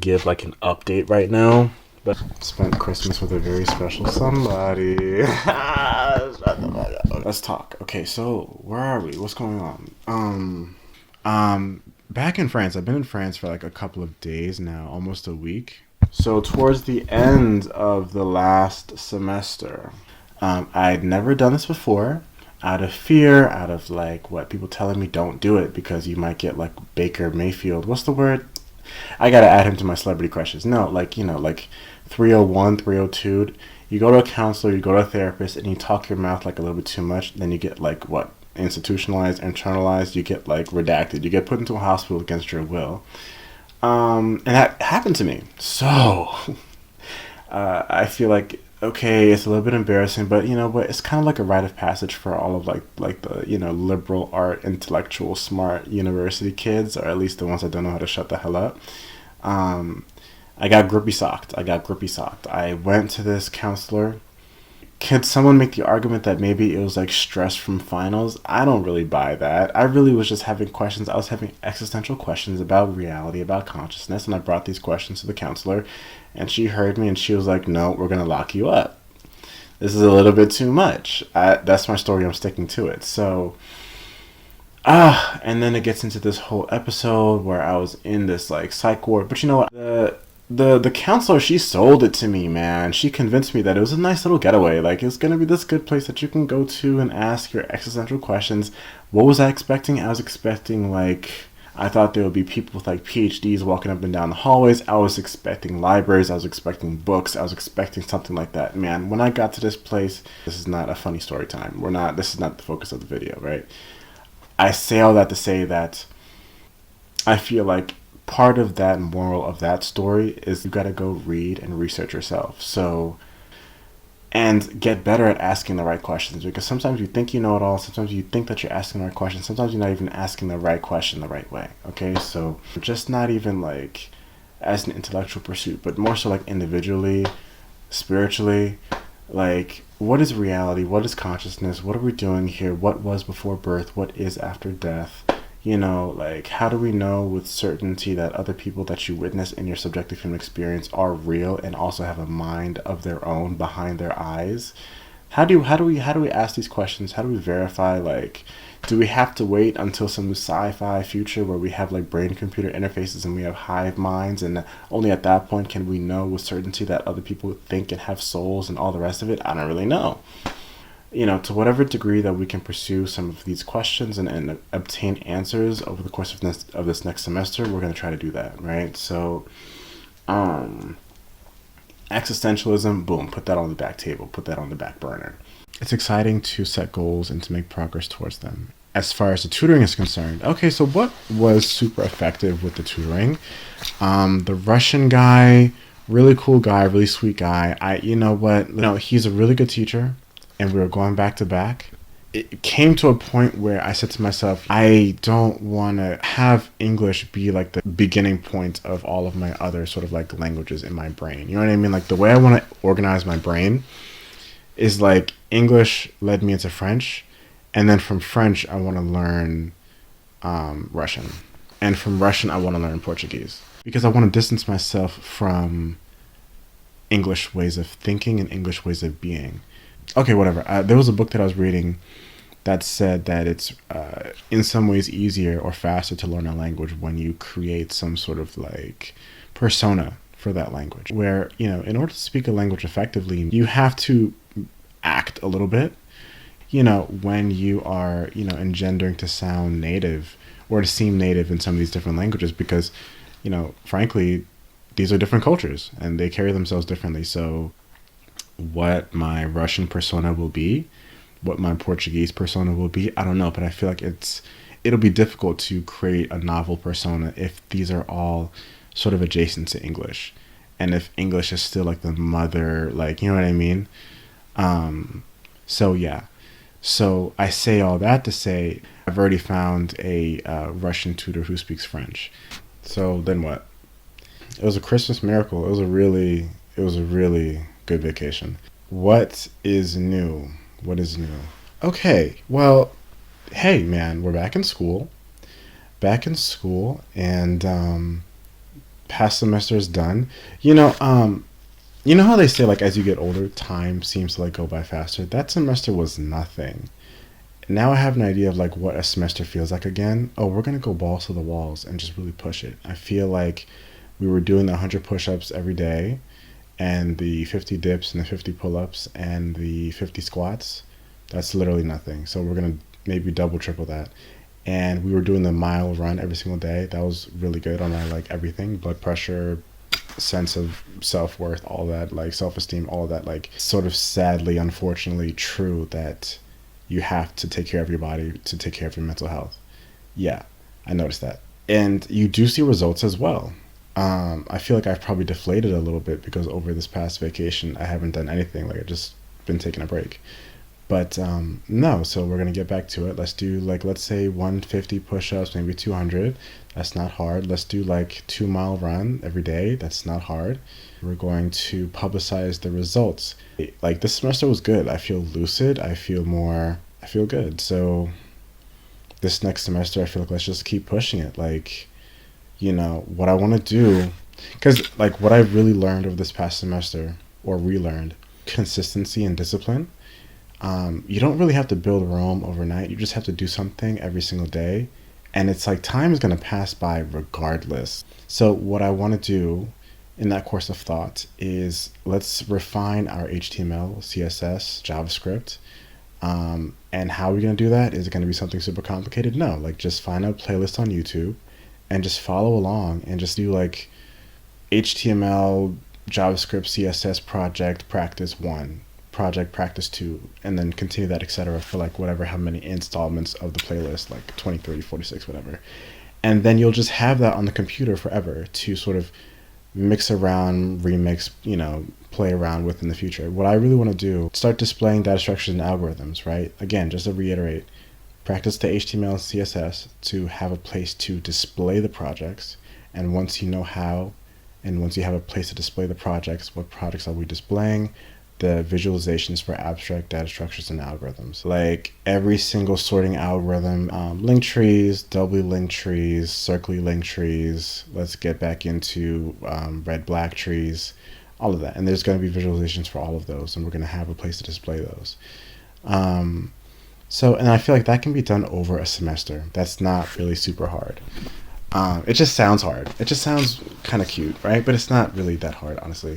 give like an update right now. But spent Christmas with a very special somebody. Let's talk. Okay, so where are we? What's going on? Back in France. I've been in France for like a couple of days now, almost a week. So towards the end of the last semester, I'd never done this before. Out of fear, out of like what people telling me, don't do it because you might get like Baker Mayfield. What's the word? I gotta add him to my celebrity crushes. No, like, like 301, 302. You go to a counselor, you go to a therapist, and you talk your mouth like a little bit too much. Then you get like what? Institutionalized, internalized. You get like redacted. You get put into a hospital against your will. And that happened to me. So I feel like okay, it's a little bit embarrassing, but but it's kind of like a rite of passage for all of like the liberal art, intellectual, smart university kids, or at least the ones that don't know how to shut the hell up. I got grippy socked. I went to this counselor. Could someone make the argument that maybe it was like stress from finals? I don't really buy that. I really was just having questions. I was having existential questions about reality, about consciousness, and I brought these questions to the counselor, and she heard me and she was like, no, we're going to lock you up. This is a little bit too much. That's my story. I'm sticking to it. So, and then it gets into this whole episode where I was in this like psych ward. But you know what? The counselor, she sold it to me, man. She convinced me that it was a nice little getaway. Like, it's going to be this good place that you can go to and ask your existential questions. What was I expecting? I was expecting, like, I thought there would be people with, like, PhDs walking up and down the hallways. I was expecting libraries. I was expecting books. I was expecting something like that. Man, when I got to this place, this is not a funny story time. This is not the focus of the video, right? I say all that to say that I feel like part of that moral of that story is you got to go read and research yourself. So, and get better at asking the right questions, because sometimes you think you know it all. Sometimes you think that you're asking the right question. Sometimes you're not even asking the right question the right way. Okay, so just not even like as an intellectual pursuit, but more so like individually, spiritually. Like, what is reality? What is consciousness? What are we doing here? What was before birth? What is after death? Like, how do we know with certainty that other people that you witness in your subjective human experience are real and also have a mind of their own behind their eyes? How do we ask these questions? How do we verify? Like, do we have to wait until some sci-fi future where we have like brain computer interfaces and we have hive minds, and only at that point can we know with certainty that other people think and have souls and all the rest of it? I don't really know. To whatever degree that we can pursue some of these questions and obtain answers over the course of this next semester, we're going to try to do that, right? So, existentialism, boom, put that on the back table, put that on the back burner. It's exciting to set goals and to make progress towards them. As far as the tutoring is concerned, okay, so what was super effective with the tutoring? The Russian guy, really cool guy, really sweet guy. He's a really good teacher. And we were going back to back. It came to a point where I said to myself, I don't want to have English be like the beginning point of all of my other sort of like languages in my brain. You know what I mean? Like, the way I want to organize my brain is like English led me into French. And then from French, I want to learn Russian. And from Russian, I want to learn Portuguese. Because I want to distance myself from English ways of thinking and English ways of being. Okay, whatever. There was a book that I was reading that said that it's in some ways easier or faster to learn a language when you create some sort of like persona for that language. Where, in order to speak a language effectively, you have to act a little bit, when you are, engendering to sound native or to seem native in some of these different languages, because, frankly, these are different cultures and they carry themselves differently. So what my Russian persona will be, what my Portuguese persona will be, I don't know, but I feel like it'll be difficult to create a novel persona if these are all sort of adjacent to English, and if English is still like the mother, like, you know what I mean? So yeah. So I say all that to say I've already found a Russian tutor who speaks French. So then what? It was a Christmas miracle. It was a really good vacation. What is new? Okay, well, hey man, we're back in school, and past semester is done. You know how they say like as you get older, time seems to like go by faster. That semester was nothing. Now I have an idea of like what a semester feels like again. Oh, we're gonna go balls to the walls and just really push it. I feel like we were doing the 100 push-ups every day, and the 50 dips and the 50 pull-ups and the 50 squats. That's literally nothing. So we're gonna maybe double, triple that. And we were doing the mile run every single day. That was really good on my like everything, blood pressure, sense of self-worth, all that, like self-esteem, all of that, like sort of sadly, unfortunately true that you have to take care of your body to take care of your mental health. Yeah, I noticed that. And you do see results as well. I feel like I've probably deflated a little bit because over this past vacation, I haven't done anything. Like I've just been taking a break. But no, so we're gonna get back to it. Let's do like let's say 150 push-ups, maybe 200. That's not hard. Let's do like 2 mile run every day. That's not hard. We're going to publicize the results. Like this semester was good. I feel lucid. I feel good. So this next semester, I feel like let's just keep pushing it. Like, what I want to do, because like what I really learned over this past semester or relearned, consistency and discipline. You don't really have to build Rome overnight. You just have to do something every single day. And it's like time is going to pass by regardless. So, what I want to do in that course of thought is let's refine our HTML, CSS, JavaScript. And how are we going to do that? Is it going to be something super complicated? No, like just find a playlist on YouTube and just follow along and just do like HTML, JavaScript, CSS project practice 1, project practice 2, and then continue that, etc. for like whatever, how many installments of the playlist, like 20, 30, 46, whatever. And then you'll just have that on the computer forever to sort of mix around, remix, play around with in the future. What I really want to do, start displaying data structures and algorithms, right? Again, just to reiterate, practice the HTML and CSS to have a place to display the projects. And once you know how, and once you have a place to display the projects, what projects are we displaying? The visualizations for abstract data structures and algorithms. Like every single sorting algorithm, link trees, doubly linked trees, circly linked trees. Let's get back into red-black trees, all of that. And there's going to be visualizations for all of those, and we're going to have a place to display those. And I feel like that can be done over a semester. That's not really super hard. It just sounds hard. It just sounds kind of cute, right? But it's not really that hard, honestly.